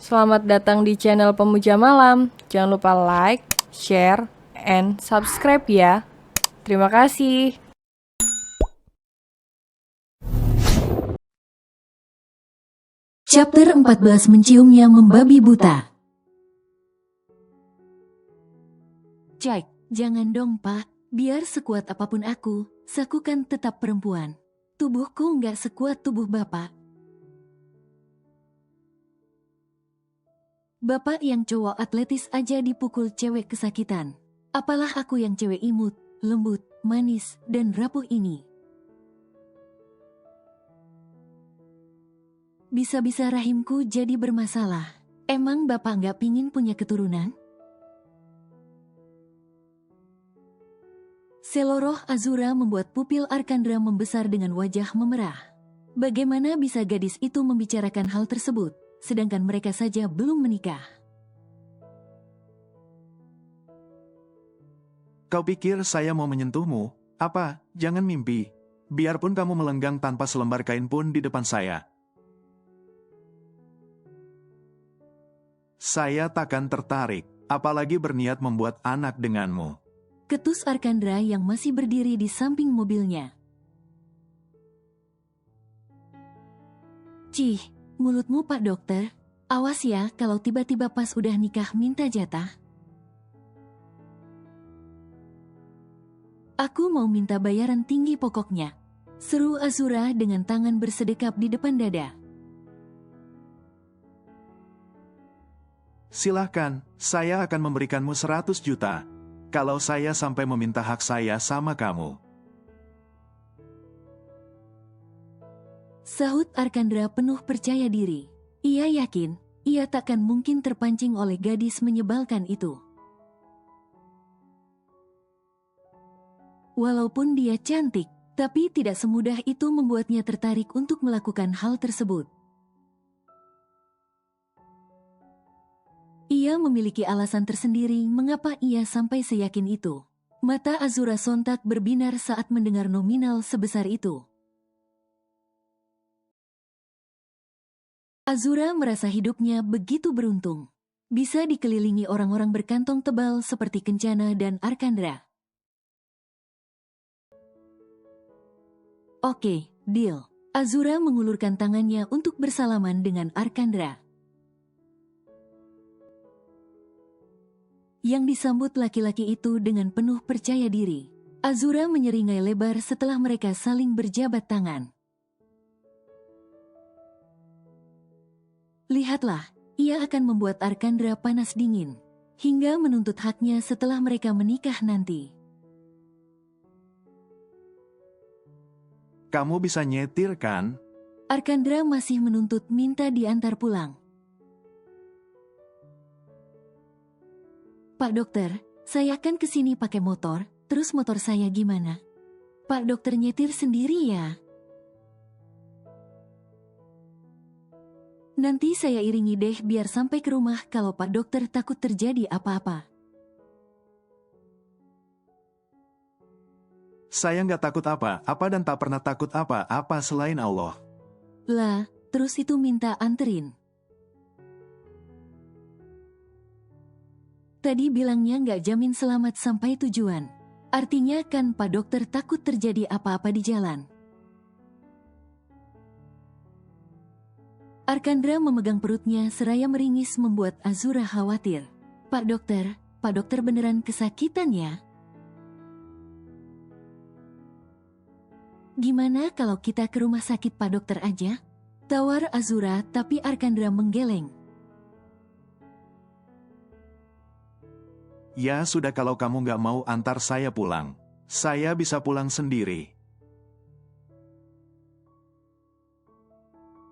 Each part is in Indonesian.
Selamat datang di channel Pemuja Malam. Jangan lupa like, share, and subscribe ya. Terima kasih. Chapter 14 Menciumnya Membabi Buta. Jack, jangan dong pak. Biar sekuat apapun aku kan tetap perempuan. Tubuhku nggak sekuat tubuh bapak. Bapak yang cowok atletis aja dipukul cewek kesakitan. Apalah aku yang cewek imut, lembut, manis, dan rapuh ini. Bisa-bisa rahimku jadi bermasalah. Emang bapak nggak pingin punya keturunan? Seloroh Azura membuat pupil Arkandra membesar dengan wajah memerah. Bagaimana bisa gadis itu membicarakan hal tersebut, sedangkan mereka saja belum menikah? Kau pikir saya mau menyentuhmu? Apa? Jangan mimpi. Biarpun kamu melenggang tanpa selembar kain pun di depan saya. Saya takkan tertarik, apalagi berniat membuat anak denganmu. Ketus Arkandra yang masih berdiri di samping mobilnya. Cih, mulutmu Pak Dokter. Awas ya kalau tiba-tiba pas udah nikah minta jatah. Aku mau minta bayaran tinggi pokoknya. Seru Azura dengan tangan bersedekap di depan dada. Silahkan, saya akan memberikanmu 100 juta. Kalau saya sampai meminta hak saya sama kamu. Sahut Arkandra penuh percaya diri. Ia yakin, ia takkan mungkin terpancing oleh gadis menyebalkan itu. Walaupun dia cantik, tapi tidak semudah itu membuatnya tertarik untuk melakukan hal tersebut. Ia memiliki alasan tersendiri mengapa ia sampai seyakin itu. Mata Azura sontak berbinar saat mendengar nominal sebesar itu. Azura merasa hidupnya begitu beruntung. Bisa dikelilingi orang-orang berkantong tebal seperti Kencana dan Arkandra. Oke, deal. Azura mengulurkan tangannya untuk bersalaman dengan Arkandra. Yang disambut laki-laki itu dengan penuh percaya diri. Azura menyeringai lebar setelah mereka saling berjabat tangan. Lihatlah, ia akan membuat Arkandra panas dingin, hingga menuntut haknya setelah mereka menikah nanti. Kamu bisa nyetir kan? Arkandra masih menuntut minta diantar pulang. Pak Dokter, saya kan kesini pakai motor, terus motor saya gimana? Pak Dokter nyetir sendiri ya? Nanti saya iringi deh biar sampai ke rumah kalau Pak Dokter takut terjadi apa-apa. Saya nggak takut apa dan tak pernah takut apa selain Allah. Lah, terus itu minta anterin. Tadi bilangnya nggak jamin selamat sampai tujuan. Artinya kan Pak Dokter takut terjadi apa-apa di jalan. Arkandra memegang perutnya seraya meringis membuat Azura khawatir. Pak Dokter beneran kesakitan ya? Gimana kalau kita ke rumah sakit Pak Dokter aja? Tawar Azura tapi Arkandra menggeleng. Ya sudah kalau kamu nggak mau antar saya pulang. Saya bisa pulang sendiri.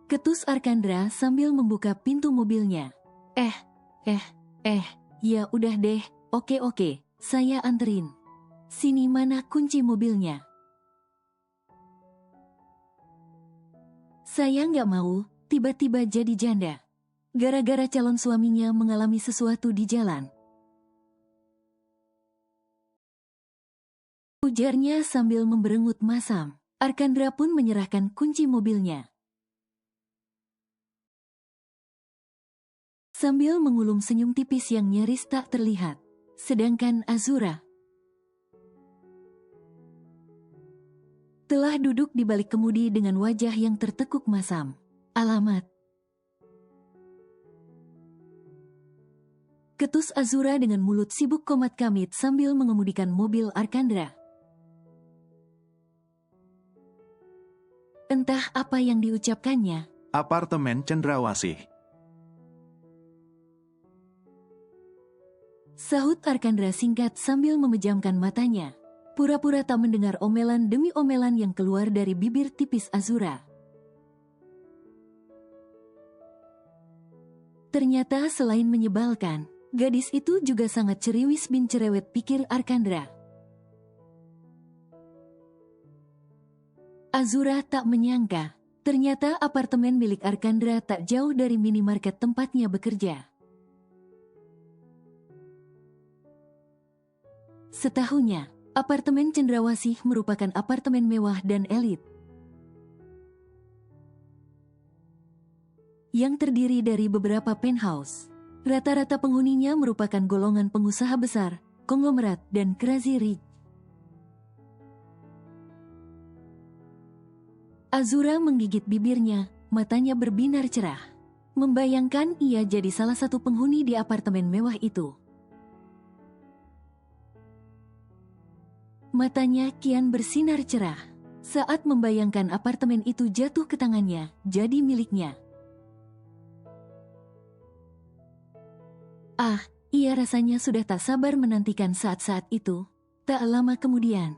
Ketus Arkandra sambil membuka pintu mobilnya. Ya udah deh, oke, saya anterin. Sini mana kunci mobilnya? Saya nggak mau, tiba-tiba jadi janda. Gara-gara calon suaminya mengalami sesuatu di jalan. Ujarnya sambil memberengut masam. Arkandra pun menyerahkan kunci mobilnya. sambil mengulum senyum tipis yang nyaris tak terlihat. Sedangkan Azura telah duduk di balik kemudi dengan wajah yang tertekuk masam. Alamat. Ketus Azura dengan mulut sibuk komat kamit sambil mengemudikan mobil Arkandra. Entah apa yang diucapkannya. Apartemen Cendrawasih. Sahut Arkandra singkat sambil memejamkan matanya. Pura-pura tak mendengar omelan demi omelan yang keluar dari bibir tipis Azura. Ternyata selain menyebalkan, gadis itu juga sangat ceriwis bin cerewet, pikir Arkandra. Azura tak menyangka, ternyata apartemen milik Arkandra tak jauh dari minimarket tempatnya bekerja. Setahunya, apartemen Cendrawasih merupakan apartemen mewah dan elit yang terdiri dari beberapa penthouse. Rata-rata penghuninya merupakan golongan pengusaha besar, konglomerat, dan crazy rich. Azura menggigit bibirnya, matanya berbinar cerah. Membayangkan ia jadi salah satu penghuni di apartemen mewah itu. Matanya kian bersinar cerah saat membayangkan apartemen itu jatuh ke tangannya, jadi miliknya. Ah, ia rasanya sudah tak sabar menantikan saat-saat itu. Tak lama kemudian,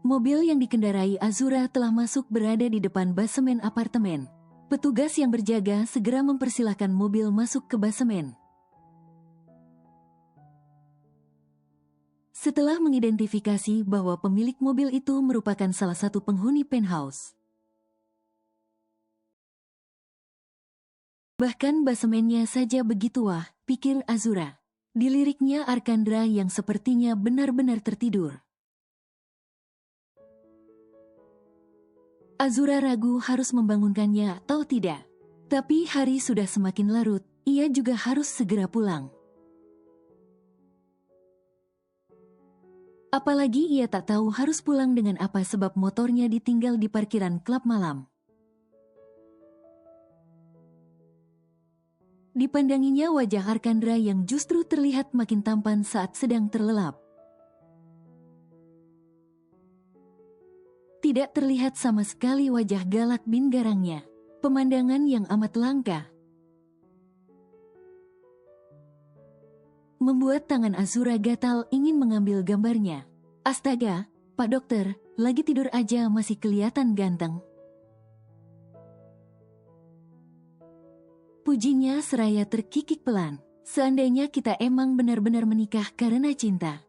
mobil yang dikendarai Azura telah masuk berada di depan basemen apartemen. Petugas yang berjaga segera mempersilahkan mobil masuk ke basemen. Setelah mengidentifikasi bahwa pemilik mobil itu merupakan salah satu penghuni penthouse. Bahkan basemennya saja begitu wah, pikir Azura. Diliriknya Arkandra yang sepertinya benar-benar tertidur. Azura ragu harus membangunkannya atau tidak. Tapi hari sudah semakin larut, ia juga harus segera pulang. Apalagi ia tak tahu harus pulang dengan apa sebab motornya ditinggal di parkiran klub malam. Dipandanginya wajah Arkandra yang justru terlihat makin tampan saat sedang terlelap. Tidak terlihat sama sekali wajah galak bin garangnya. Pemandangan yang amat langka membuat tangan Azura gatal ingin mengambil gambarnya. Astaga, Pak Dokter, lagi tidur aja masih kelihatan ganteng. Pujinya seraya terkikik pelan. Seandainya kita emang benar-benar menikah karena cinta.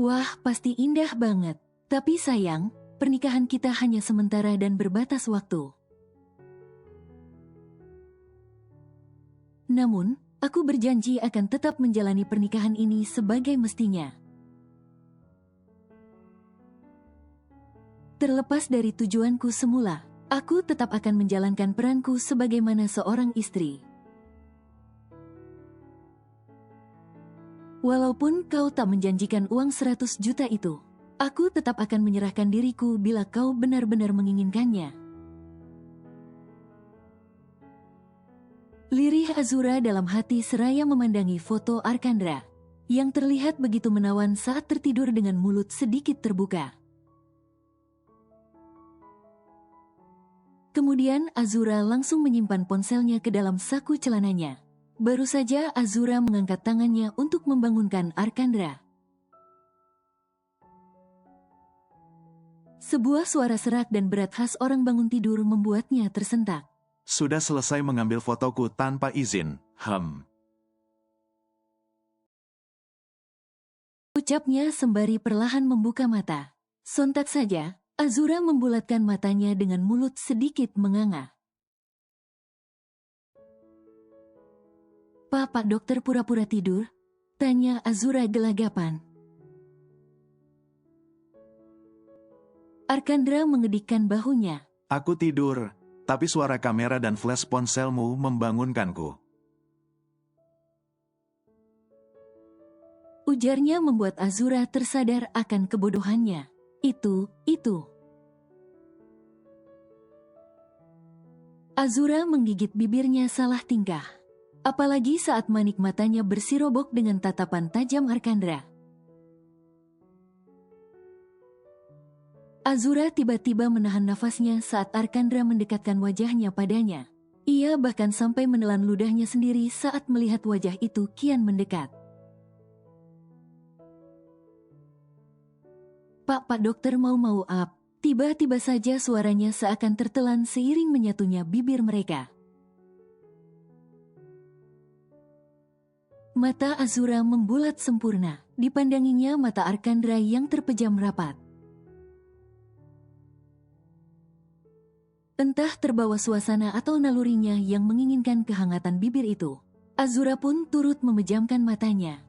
Wah, pasti indah banget. Tapi sayang, pernikahan kita hanya sementara dan berbatas waktu. Namun, aku berjanji akan tetap menjalani pernikahan ini sebagai mestinya. Terlepas dari tujuanku semula, aku tetap akan menjalankan peranku sebagaimana seorang istri. Walaupun kau tak menjanjikan uang 100 juta itu, aku tetap akan menyerahkan diriku bila kau benar-benar menginginkannya. Lirih Azura dalam hati seraya memandangi foto Arkandra, yang terlihat begitu menawan saat tertidur dengan mulut sedikit terbuka. Kemudian Azura langsung menyimpan ponselnya ke dalam saku celananya. Baru saja Azura mengangkat tangannya untuk membangunkan Arkandra. Sebuah suara serak dan berat khas orang bangun tidur membuatnya tersentak. Sudah selesai mengambil fotoku tanpa izin. Ucapnya sembari perlahan membuka mata. Sontak saja, Azura membulatkan matanya dengan mulut sedikit menganga. Pak Dokter pura-pura tidur? Tanya Azura gelagapan. Arkandra mengedikkan bahunya. Aku tidur, tapi suara kamera dan flash ponselmu membangunkanku. Ujarnya membuat Azura tersadar akan kebodohannya. Itu. Azura menggigit bibirnya salah tingkah. Apalagi saat manik matanya bersirobok dengan tatapan tajam Arkandra. Azura tiba-tiba menahan nafasnya saat Arkandra mendekatkan wajahnya padanya. Ia bahkan sampai menelan ludahnya sendiri saat melihat wajah itu kian mendekat. Pak dokter mau up. Tiba-tiba saja suaranya seakan tertelan seiring menyatunya bibir mereka. Mata Azura membulat sempurna, dipandanginya mata Arkandra yang terpejam rapat. Entah terbawa suasana atau nalurinya yang menginginkan kehangatan bibir itu, Azura pun turut memejamkan matanya.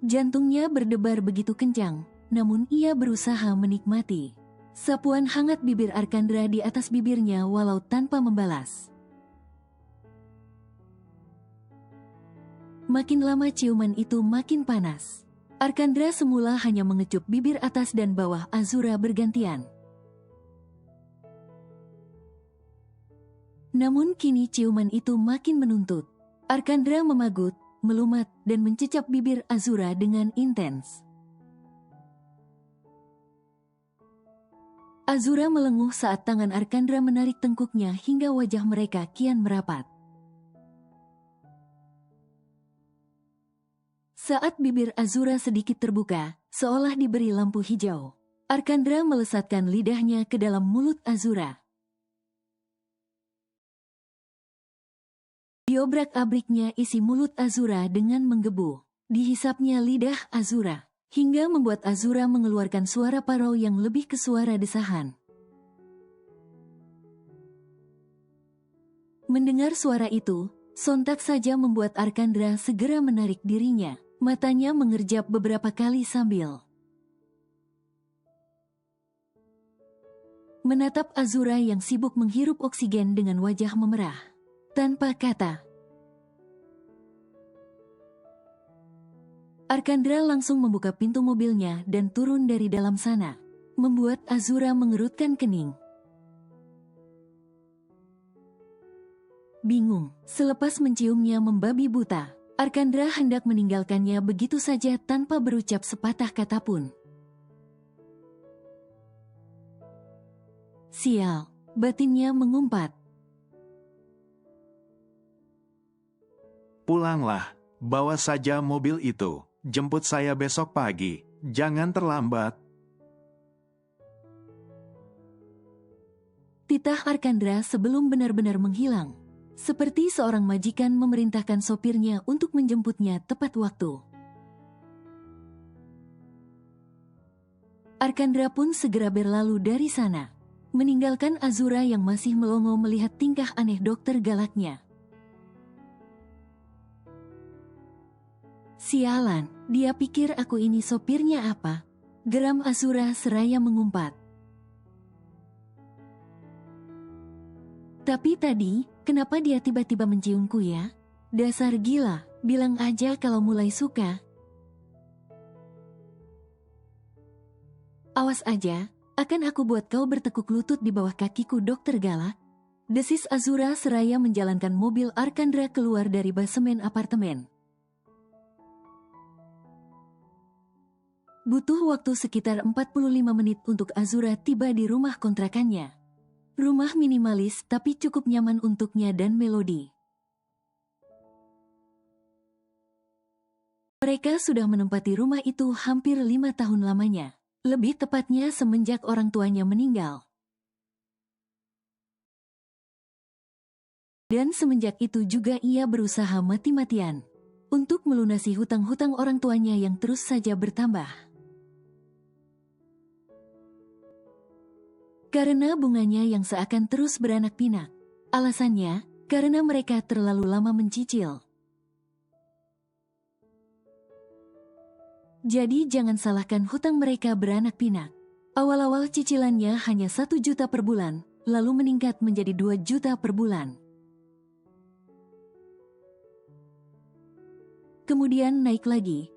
Jantungnya berdebar begitu kencang, namun ia berusaha menikmati sapuan hangat bibir Arkandra di atas bibirnya walau tanpa membalas. Makin lama ciuman itu makin panas. Arkandra semula hanya mengecup bibir atas dan bawah Azura bergantian. Namun kini ciuman itu makin menuntut. Arkandra memagut, melumat, dan mencicap bibir Azura dengan intens. Azura melenguh saat tangan Arkandra menarik tengkuknya hingga wajah mereka kian merapat. Saat bibir Azura sedikit terbuka, seolah diberi lampu hijau, Arkandra melesatkan lidahnya ke dalam mulut Azura. Diobrak-abriknya isi mulut Azura dengan menggebu. Dihisapnya lidah Azura, hingga membuat Azura mengeluarkan suara parau yang lebih ke suara desahan. Mendengar suara itu, sontak saja membuat Arkandra segera menarik dirinya. Matanya mengerjap beberapa kali sambil menatap Azura yang sibuk menghirup oksigen dengan wajah memerah. Tanpa kata, Arkandra langsung membuka pintu mobilnya dan turun dari dalam sana, membuat Azura mengerutkan kening. Bingung, selepas menciumnya membabi buta, Arkandra hendak meninggalkannya begitu saja tanpa berucap sepatah kata pun. Sial, batinnya mengumpat. Pulanglah, bawa saja mobil itu. Jemput saya besok pagi. Jangan terlambat. Titah Arkandra sebelum benar-benar menghilang. Seperti seorang majikan memerintahkan sopirnya untuk menjemputnya tepat waktu. Arkandra pun segera berlalu dari sana, meninggalkan Azura yang masih melongo melihat tingkah aneh dokter galaknya. Sialan, dia pikir aku ini sopirnya apa? Geram Azura seraya mengumpat. Tapi tadi, kenapa dia tiba-tiba menciumku ya? Dasar gila, bilang aja kalau mulai suka. Awas aja, akan aku buat kau bertekuk lutut di bawah kakiku dokter galak. Desis Azura seraya menjalankan mobil Arkandra keluar dari basemen apartemen. Butuh waktu sekitar 45 menit untuk Azura tiba di rumah kontrakannya. Rumah minimalis tapi cukup nyaman untuknya dan Melody. Mereka sudah menempati rumah itu hampir 5 tahun lamanya. Lebih tepatnya semenjak orang tuanya meninggal. Dan semenjak itu juga ia berusaha mati-matian untuk melunasi hutang-hutang orang tuanya yang terus saja bertambah. Karena bunganya yang seakan terus beranak pinak. Alasannya, karena mereka terlalu lama mencicil. Jadi jangan salahkan hutang mereka beranak pinak. Awal-awal cicilannya hanya 1 juta per bulan, lalu meningkat menjadi 2 juta per bulan. Kemudian naik lagi,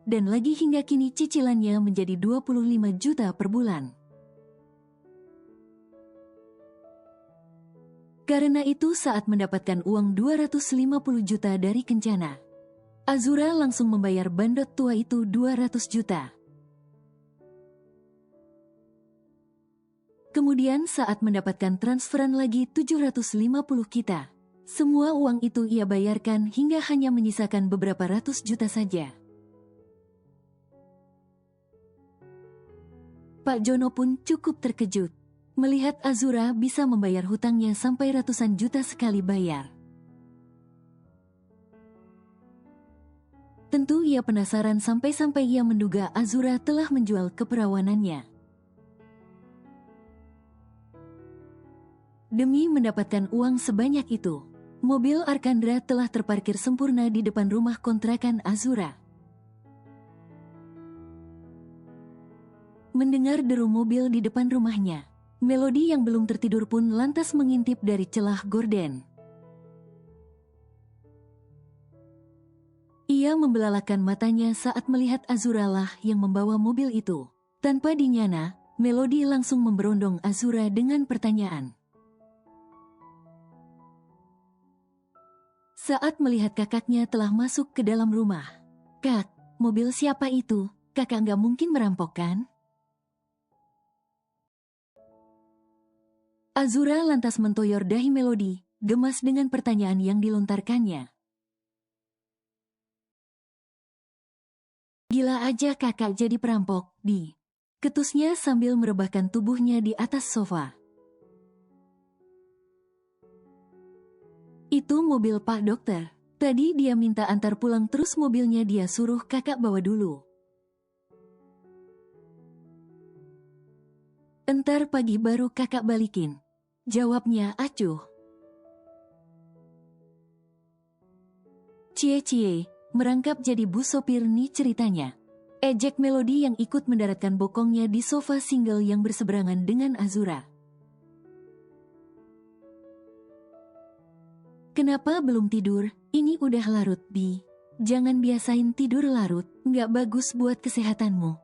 dan lagi hingga kini cicilannya menjadi 25 juta per bulan. Karena itu saat mendapatkan uang 250 juta dari Kencana, Azura langsung membayar bandot tua itu 200 juta. Kemudian saat mendapatkan transferan lagi 750 kita, semua uang itu ia bayarkan hingga hanya menyisakan beberapa ratus juta saja. Pak Jono pun cukup terkejut melihat Azura bisa membayar hutangnya sampai ratusan juta sekali bayar. Tentu ia penasaran sampai-sampai ia menduga Azura telah menjual keperawanannya. Demi mendapatkan uang sebanyak itu, mobil Arkandra telah terparkir sempurna di depan rumah kontrakan Azura. Mendengar deru mobil di depan rumahnya, Melody yang belum tertidur pun lantas mengintip dari celah gorden. Ia membelalakan matanya saat melihat Azura lah yang membawa mobil itu. Tanpa dinyana, Melody langsung memberondong Azura dengan pertanyaan. Saat melihat kakaknya telah masuk ke dalam rumah. "Kak, mobil siapa itu? Kakak nggak mungkin merampok kan?" Azura lantas mentoyor dahi Melody, gemas dengan pertanyaan yang dilontarkannya. "Gila aja kakak jadi perampok, Di." Ketusnya sambil merebahkan tubuhnya di atas sofa. "Itu mobil Pak Dokter. Tadi dia minta antar pulang terus mobilnya dia suruh kakak bawa dulu. Entar pagi baru kakak balikin," jawabnya acuh. "Cie-cie, merangkap jadi bus sopir nih ceritanya," ejek Melody yang ikut mendaratkan bokongnya di sofa single yang berseberangan dengan Azura. "Kenapa belum tidur? Ini udah larut, Bi. Jangan biasain tidur larut, nggak bagus buat kesehatanmu."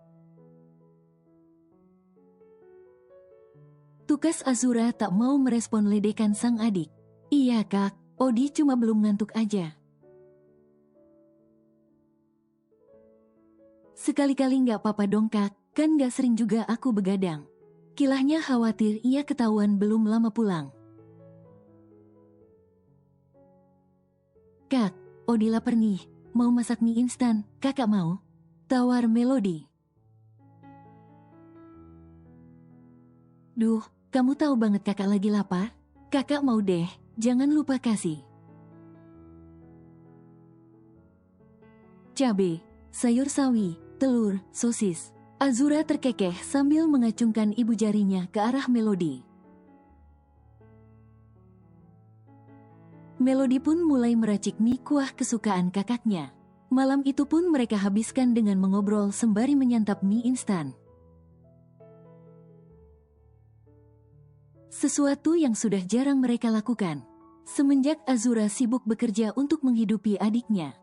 Tukas Azura tak mau merespon ledekan sang adik. "Iya kak, Odi cuma belum ngantuk aja." "Sekali-kali nggak apa-apa dong kak, kan nggak sering juga aku begadang." Kilahnya khawatir ia ketahuan belum lama pulang. "Kak, Odi lapar nih, mau masak mie instan, kakak mau?" tawar Melody. "Duh, kamu tahu banget kakak lagi lapar? Kakak mau deh, jangan lupa kasih cabe, sayur sawi, telur, sosis." Azura terkekeh sambil mengacungkan ibu jarinya ke arah Melody. Melody pun mulai meracik mie kuah kesukaan kakaknya. Malam itu pun mereka habiskan dengan mengobrol sembari menyantap mie instan. Sesuatu yang sudah jarang mereka lakukan semenjak Azura sibuk bekerja untuk menghidupi adiknya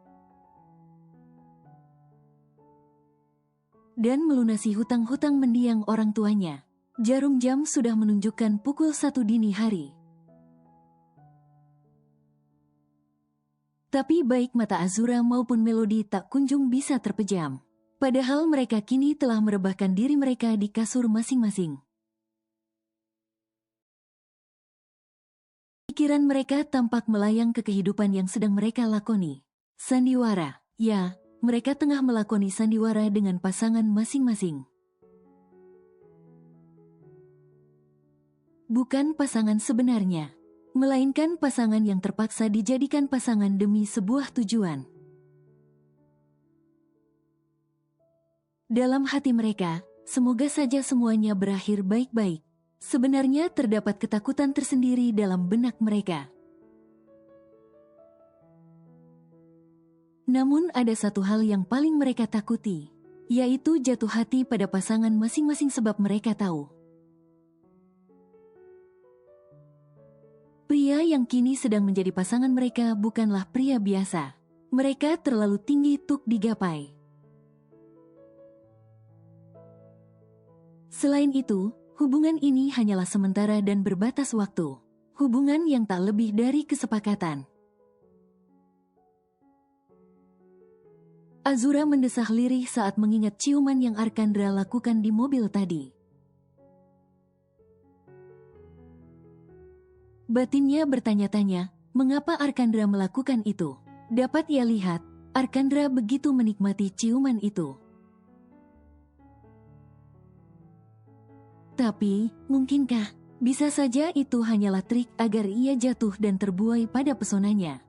dan melunasi hutang-hutang mendiang orang tuanya. Jarum jam sudah menunjukkan pukul 1 dini hari. Tapi baik mata Azura maupun Melody tak kunjung bisa terpejam. Padahal mereka kini telah merebahkan diri mereka di kasur masing-masing. Pikiran mereka tampak melayang ke kehidupan yang sedang mereka lakoni. Sandiwara, ya, mereka tengah melakoni sandiwara dengan pasangan masing-masing. Bukan pasangan sebenarnya, melainkan pasangan yang terpaksa dijadikan pasangan demi sebuah tujuan. Dalam hati mereka, semoga saja semuanya berakhir baik-baik. Sebenarnya terdapat ketakutan tersendiri dalam benak mereka. Namun ada satu hal yang paling mereka takuti, yaitu jatuh hati pada pasangan masing-masing sebab mereka tahu. Pria yang kini sedang menjadi pasangan mereka bukanlah pria biasa. Mereka terlalu tinggi untuk digapai. Selain itu, hubungan ini hanyalah sementara dan berbatas waktu. Hubungan yang tak lebih dari kesepakatan. Azura mendesah lirih saat mengingat ciuman yang Arkandra lakukan di mobil tadi. Batinnya bertanya-tanya, mengapa Arkandra melakukan itu? Dapat ia lihat, Arkandra begitu menikmati ciuman itu. Tapi, mungkinkah, bisa saja itu hanyalah trik agar ia jatuh dan terbuai pada pesonanya.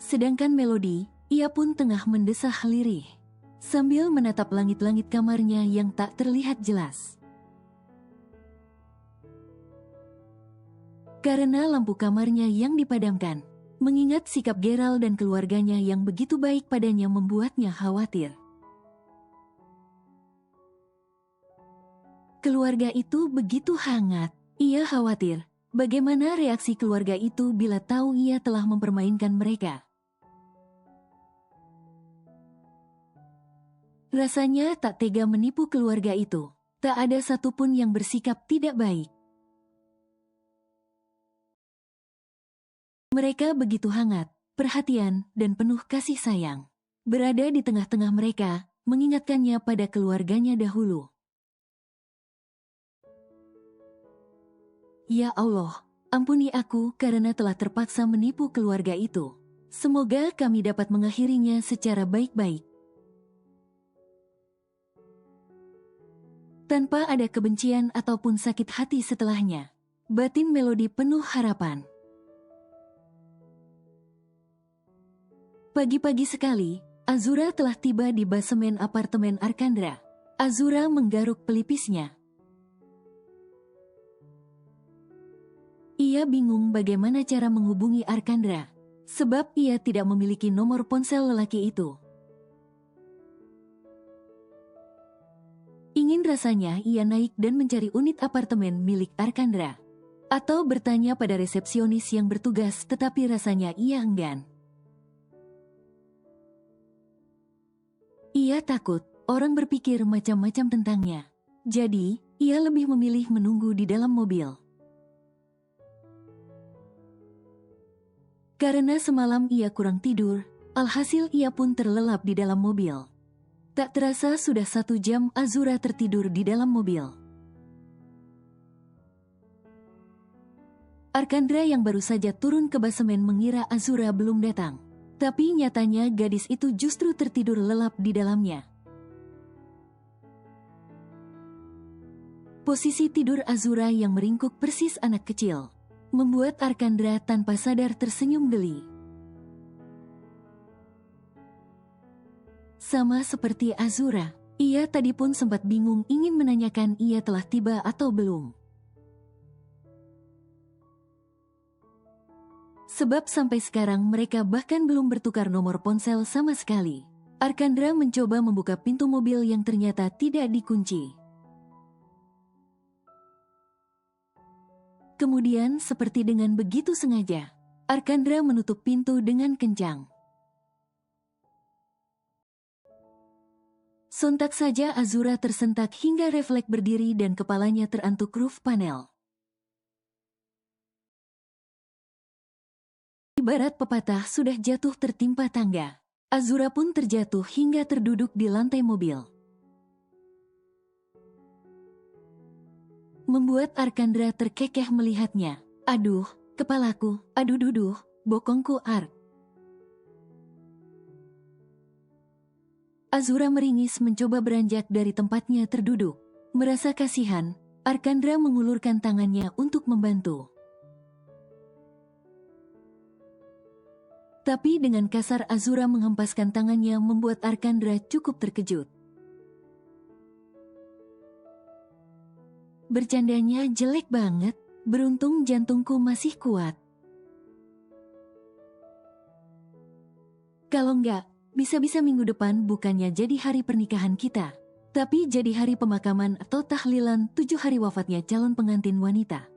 Sedangkan Melody, ia pun tengah mendesah lirih, sambil menatap langit-langit kamarnya yang tak terlihat jelas. Karena lampu kamarnya yang dipadamkan, mengingat sikap Gerald dan keluarganya yang begitu baik padanya membuatnya khawatir. Keluarga itu begitu hangat, ia khawatir bagaimana reaksi keluarga itu bila tahu ia telah mempermainkan mereka. Rasanya tak tega menipu keluarga itu, tak ada satupun yang bersikap tidak baik. Mereka begitu hangat, perhatian, dan penuh kasih sayang. Berada di tengah-tengah mereka, mengingatkannya pada keluarganya dahulu. Ya Allah, ampuni aku karena telah terpaksa menipu keluarga itu. Semoga kami dapat mengakhirinya secara baik-baik. Tanpa ada kebencian ataupun sakit hati setelahnya. Batin Melody penuh harapan. Pagi-pagi sekali, Azura telah tiba di basemen apartemen Arkandra. Azura menggaruk pelipisnya. Ia bingung bagaimana cara menghubungi Arkandra, sebab ia tidak memiliki nomor ponsel lelaki itu. Ingin rasanya ia naik dan mencari unit apartemen milik Arkandra, atau bertanya pada resepsionis yang bertugas, tetapi rasanya ia enggan. Ia takut orang berpikir macam-macam tentangnya. Jadi, ia lebih memilih menunggu di dalam mobil. Karena semalam ia kurang tidur, alhasil ia pun terlelap di dalam mobil. Tak terasa sudah 1 jam Azura tertidur di dalam mobil. Arkandra yang baru saja turun ke basemen mengira Azura belum datang. Tapi nyatanya gadis itu justru tertidur lelap di dalamnya. Posisi tidur Azura yang meringkuk persis anak kecil, membuat Arkandra tanpa sadar tersenyum geli. Sama seperti Azura, ia tadi pun sempat bingung ingin menanyakan ia telah tiba atau belum. Sebab sampai sekarang mereka bahkan belum bertukar nomor ponsel sama sekali. Arkandra mencoba membuka pintu mobil yang ternyata tidak dikunci. Kemudian seperti dengan begitu sengaja, Arkandra menutup pintu dengan kencang. Sontak saja Azura tersentak hingga refleks berdiri dan kepalanya terantuk roof panel. Ibarat pepatah sudah jatuh tertimpa tangga, Azura pun terjatuh hingga terduduk di lantai mobil. Membuat Arkandra terkekeh melihatnya. Aduh, kepalaku, aduh duduh, bokongku Ark. Azura meringis mencoba beranjak dari tempatnya terduduk. Merasa kasihan, Arkandra mengulurkan tangannya untuk membantu. Tapi dengan kasar Azura menghempaskan tangannya membuat Arkandra cukup terkejut. Bercandanya jelek banget, beruntung jantungku masih kuat. Kalau enggak, bisa-bisa minggu depan bukannya jadi hari pernikahan kita, tapi jadi hari pemakaman atau tahlilan 7 hari wafatnya calon pengantin wanita.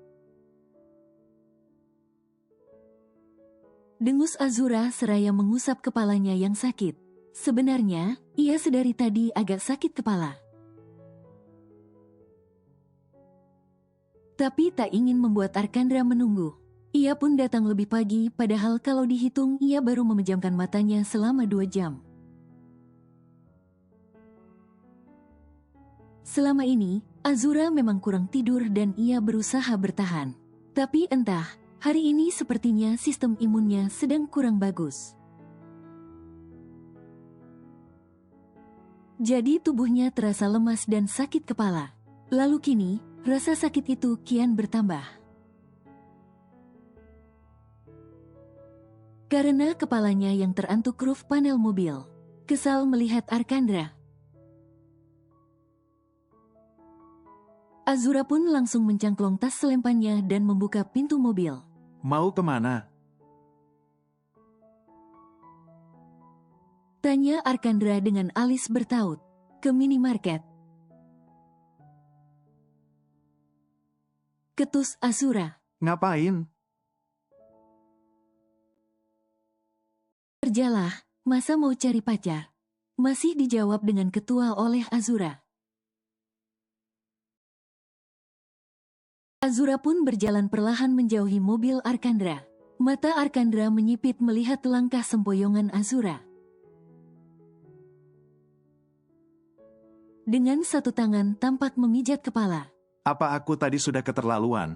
Dengus Azura seraya mengusap kepalanya yang sakit. Sebenarnya, ia sedari tadi agak sakit kepala. Tapi tak ingin membuat Arkandra menunggu. Ia pun datang lebih pagi, padahal kalau dihitung ia baru memejamkan matanya selama 2 jam. Selama ini, Azura memang kurang tidur dan ia berusaha bertahan. Tapi entah, hari ini sepertinya sistem imunnya sedang kurang bagus. Jadi tubuhnya terasa lemas dan sakit kepala. Lalu kini, rasa sakit itu kian bertambah. Karena kepalanya yang terantuk roof panel mobil. Kesal melihat Arkandra. Azura pun langsung mencangklong tas selempannya dan membuka pintu mobil. Mau kemana? Tanya Arkandra dengan alis bertaut. Ke minimarket. Ketus Azura. Ngapain? Kerjalah, masa mau cari pacar? Masih dijawab dengan ketua oleh Azura. Azura pun berjalan perlahan menjauhi mobil Arkandra. Mata Arkandra menyipit melihat langkah sempoyongan Azura. Dengan satu tangan tampak memijat kepala. Apa aku tadi sudah keterlaluan?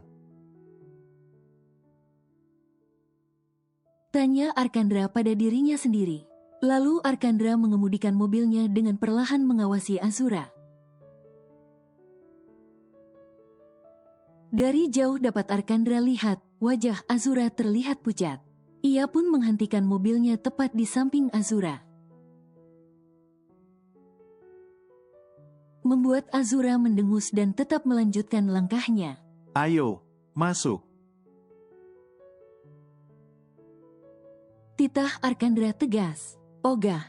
Tanya Arkandra pada dirinya sendiri. Lalu Arkandra mengemudikan mobilnya dengan perlahan mengawasi Azura. Dari jauh dapat Arkandra lihat, wajah Azura terlihat pucat. Ia pun menghentikan mobilnya tepat di samping Azura. Membuat Azura mendengus dan tetap melanjutkan langkahnya. Ayo, masuk. Titah Arkandra tegas. Ogah.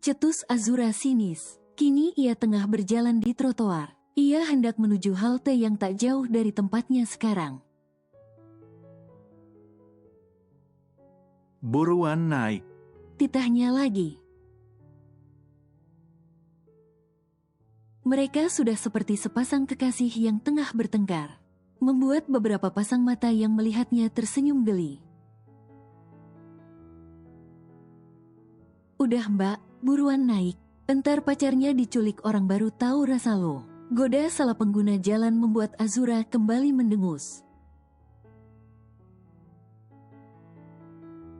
Cetus Azura sinis. Kini ia tengah berjalan di trotoar. Ia hendak menuju halte yang tak jauh dari tempatnya sekarang. Buruan naik. Titahnya lagi. Mereka sudah seperti sepasang kekasih yang tengah bertengkar. Membuat beberapa pasang mata yang melihatnya tersenyum geli. Udah mbak, buruan naik. Entar pacarnya diculik orang baru tahu rasa lo. Goda salah pengguna jalan membuat Azura kembali mendengus.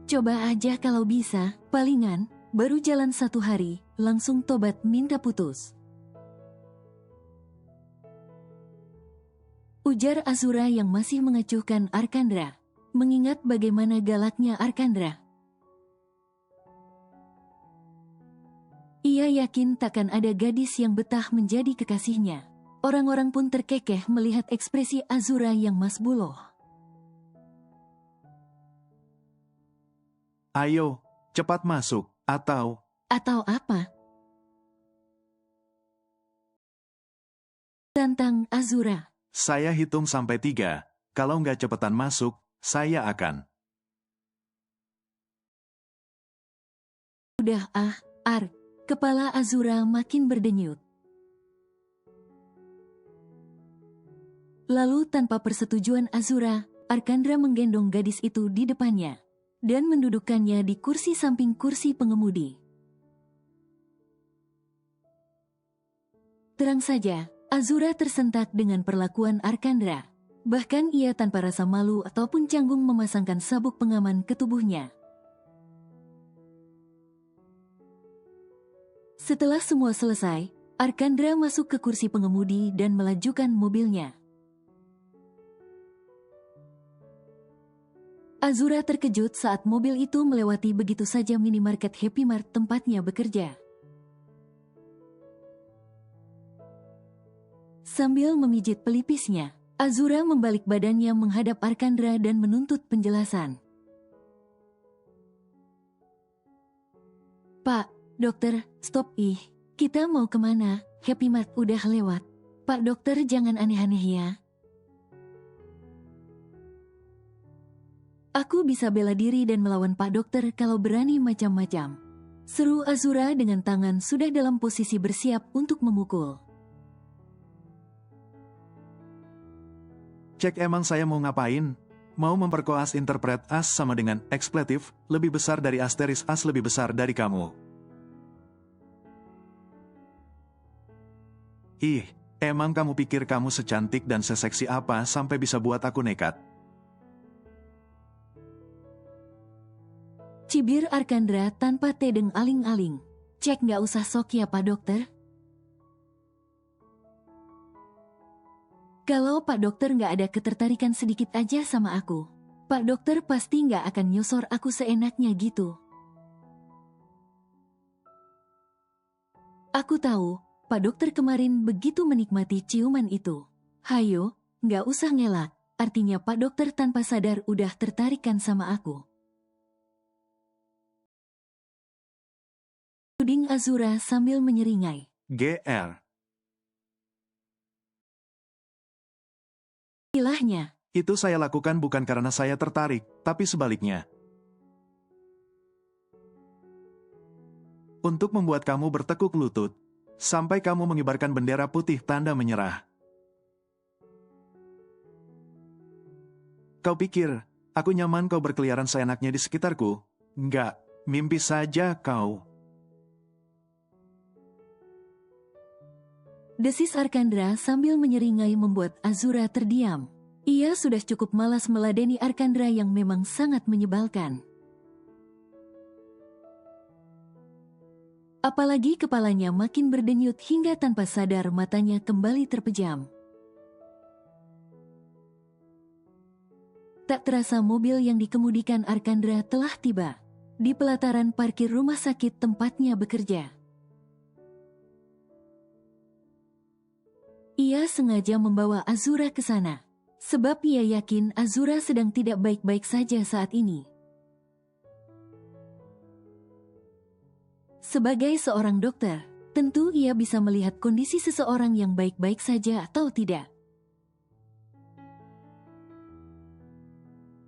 Coba aja kalau bisa, palingan, baru jalan 1 hari, langsung tobat minta putus. Ujar Azura yang masih mengacuhkan Arkandra. Mengingat bagaimana galaknya Arkandra. Ia yakin takkan ada gadis yang betah menjadi kekasihnya. Orang-orang pun terkekeh melihat ekspresi Azura yang masbuloh. Ayo, cepat masuk, atau... Atau apa? Tantang Azura. Saya hitung sampai 3, kalau nggak cepetan masuk, saya akan. Udah Ar. Kepala Azura makin berdenyut. Lalu tanpa persetujuan Azura, Arkandra menggendong gadis itu di depannya. Dan mendudukkannya di kursi samping kursi pengemudi. Terang saja, Azura tersentak dengan perlakuan Arkandra. Bahkan ia tanpa rasa malu ataupun canggung memasangkan sabuk pengaman ke tubuhnya. Setelah semua selesai, Arkandra masuk ke kursi pengemudi dan melajukan mobilnya. Azura terkejut saat mobil itu melewati begitu saja minimarket Happy Mart tempatnya bekerja. Sambil memijit pelipisnya, Azura membalik badannya menghadap Arkandra dan menuntut penjelasan. Pak, dokter, stop kita mau kemana? Happy Mart udah lewat. Pak dokter jangan aneh-aneh ya. Aku bisa bela diri dan melawan Pak dokter kalau berani macam-macam. Seru Azura dengan tangan sudah dalam posisi bersiap untuk memukul. Cek emang saya mau ngapain? Mau memperkoas interpret as sama dengan ekspletif, lebih besar dari asteris as lebih besar dari kamu. Emang kamu pikir kamu secantik dan seseksi apa sampai bisa buat aku nekat? Cibir Arkandra tanpa tedeng aling-aling. Cek nggak usah sok ya Pak dokter. Kalau Pak dokter nggak ada ketertarikan sedikit aja sama aku, Pak dokter pasti nggak akan nyosor aku seenaknya gitu. Aku tahu, Pak dokter kemarin begitu menikmati ciuman itu. Hayo, nggak usah ngelak, artinya Pak dokter tanpa sadar udah tertarikan sama aku. Tuding Azura sambil menyeringai. GR. Ilahnya. Itu saya lakukan bukan karena saya tertarik, tapi sebaliknya. Untuk membuat kamu bertekuk lutut, sampai kamu mengibarkan bendera putih tanda menyerah. Kau pikir, aku nyaman kau berkeliaran seenaknya di sekitarku? Enggak, mimpi saja kau. Desis Arkandra sambil menyeringai membuat Azura terdiam. Ia sudah cukup malas meladeni Arkandra yang memang sangat menyebalkan. Apalagi kepalanya makin berdenyut hingga tanpa sadar matanya kembali terpejam. Tak terasa mobil yang dikemudikan Arkandra telah tiba di pelataran parkir rumah sakit tempatnya bekerja. Ia sengaja membawa Azura ke sana, sebab ia yakin Azura sedang tidak baik-baik saja saat ini. Sebagai seorang dokter, tentu ia bisa melihat kondisi seseorang yang baik-baik saja atau tidak.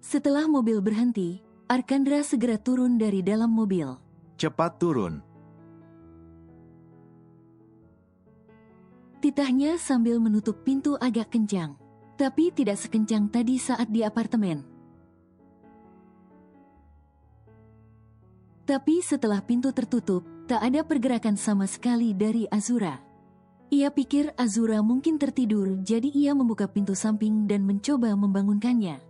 Setelah mobil berhenti, Arkandra segera turun dari dalam mobil. Cepat turun. Titahnya sambil menutup pintu agak kencang, tapi tidak sekencang tadi saat di apartemen. Tapi setelah pintu tertutup, tak ada pergerakan sama sekali dari Azura. Ia pikir Azura mungkin tertidur, jadi ia membuka pintu samping dan mencoba membangunkannya.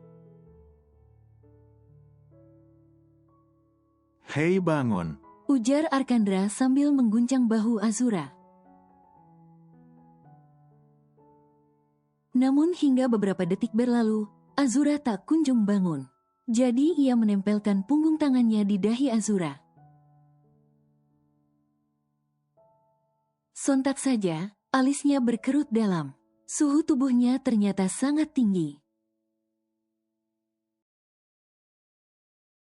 Hei bangun. Ujar Arkandra sambil mengguncang bahu Azura. Namun hingga beberapa detik berlalu, Azura tak kunjung bangun. Jadi ia menempelkan punggung tangannya di dahi Azura. Sontak saja, alisnya berkerut dalam. Suhu tubuhnya ternyata sangat tinggi.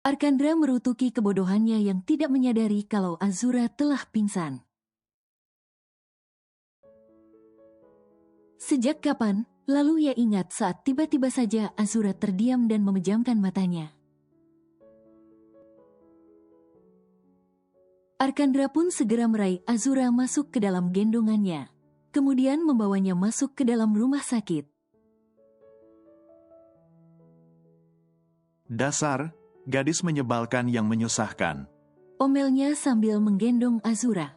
Arkandra merutuki kebodohannya yang tidak menyadari kalau Azura telah pingsan. Sejak kapan, lalu ia ingat saat tiba-tiba saja Azura terdiam dan memejamkan matanya. Arkandra pun segera meraih Azura masuk ke dalam gendongannya, kemudian membawanya masuk ke dalam rumah sakit. Dasar, gadis menyebalkan yang menyusahkan. Omelnya sambil menggendong Azura.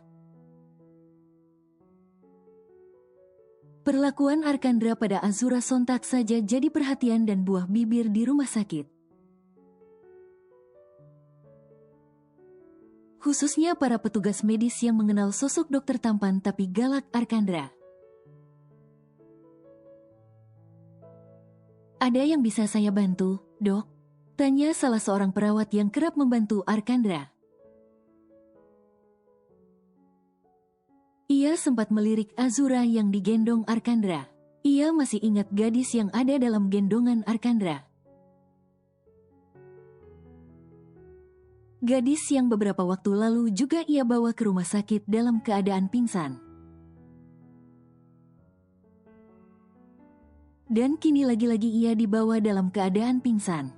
Perlakuan Arkandra pada Azura sontak saja jadi perhatian dan buah bibir di rumah sakit. Khususnya para petugas medis yang mengenal sosok dokter tampan tapi galak Arkandra. Ada yang bisa saya bantu, dok? Tanya salah seorang perawat yang kerap membantu Arkandra. Ia sempat melirik Azura yang digendong Arkandra. Ia masih ingat gadis yang ada dalam gendongan Arkandra. Gadis yang beberapa waktu lalu juga ia bawa ke rumah sakit dalam keadaan pingsan. Dan kini lagi-lagi ia dibawa dalam keadaan pingsan.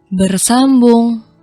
Bersambung.